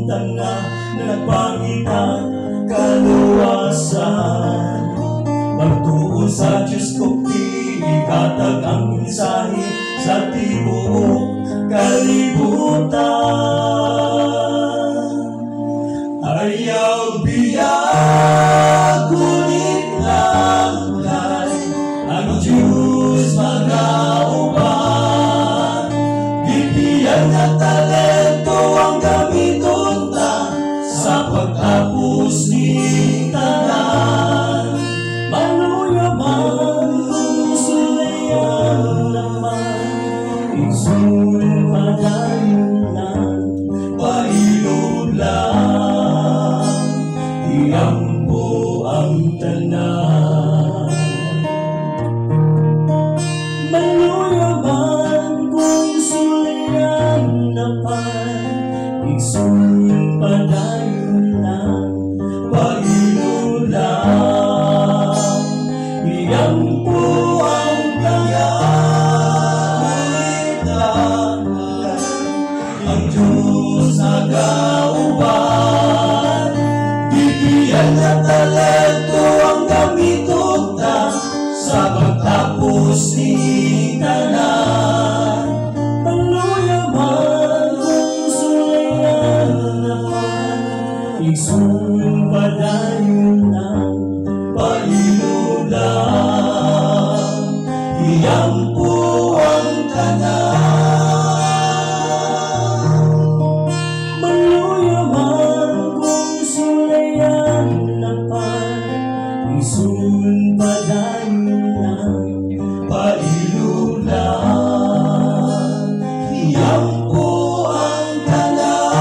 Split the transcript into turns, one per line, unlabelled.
tanga na nagpangita kaluwasan. Magtuon sa Diyos ko ihatag ang mensahe sa tibuok kalibutan. Ayaw biyag kulit langkay ang Diyos magauban. Bibiyag na talento ang gamiton ta sa pagtapos ni tanan. Maluyaman kung sulayan naman, igsoon padayon lang, pailog lang, iampo ang tanan. Maluyaman kung sulayan naman, igsoon padayon lang, pailog lang, iampo ang tanan. Ang Diyos nagauban, bibiyag na talento ang gamiton ta sa pagtapos ni tanan. Maluyaman kung sulayan naman, igsoon padayon lang, pailog lang, iampo ang tanan. Maluyaman kung sulayan naman, igsoon padayon lang, pailog lang, iampo ang tanan.